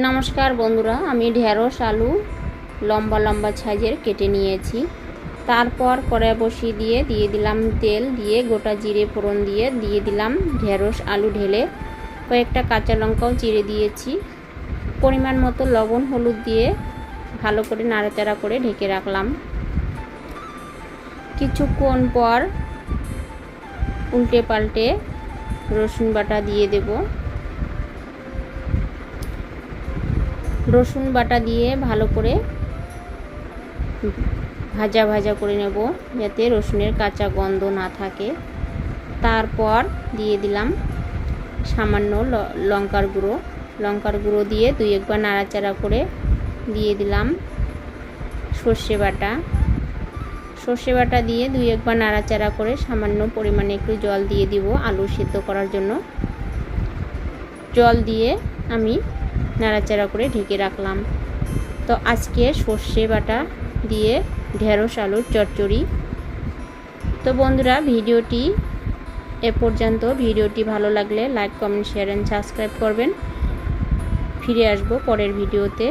নমস্কার বন্ধুরা, আমি ঢেঁড়স আলু লম্বা লম্বা সাইজের কেটে নিয়েছি। তারপর কড়াই বসিয়ে দিয়ে দিলাম তেল, দিয়ে গোটা জিরে ফোড়ন দিয়ে দিলাম ঢেঁড়স আলু ঢেলে কয়েকটা কাঁচা লঙ্কাও চিড়ে দিয়েছি। পরিমাণ মতো লবণ হলুদ দিয়ে ভালো করে নাড়াচাড়া করে ঢেকে রাখলাম। কিছুক্ষণ পর উল্টে পাল্টে রসুন বাটা দিয়ে দেব। রসুন বাটা দিয়ে ভালো করে ভাজা ভাজা করে নেব, যাতে রসুনের কাঁচা গন্ধ না থাকে। তারপর দিয়ে দিলাম সামান্য লঙ্কার গুঁড়ো দিয়ে দুই একবার নাড়াচাড়া করে দিয়ে দিলাম সর্ষে বাটা দিয়ে দুই একবার নাড়াচাড়া করে সামান্য পরিমাণে একটু জল দিয়ে দিব আলু সিদ্ধ করার জন্য। জল দিয়ে আমি নাড়াচাড়া করে ঢেকে রাখলাম। তো আজকে সর্ষে বাটা দিয়ে ঢেঁড়স আলুর চচ্চড়ি। তো বন্ধুরা, ভিডিওটি এ পর্যন্ত। ভিডিওটি ভালো লাগলে like, comment, share and subscribe করবেন। ফিরে আসবো পরের ভিডিওতে।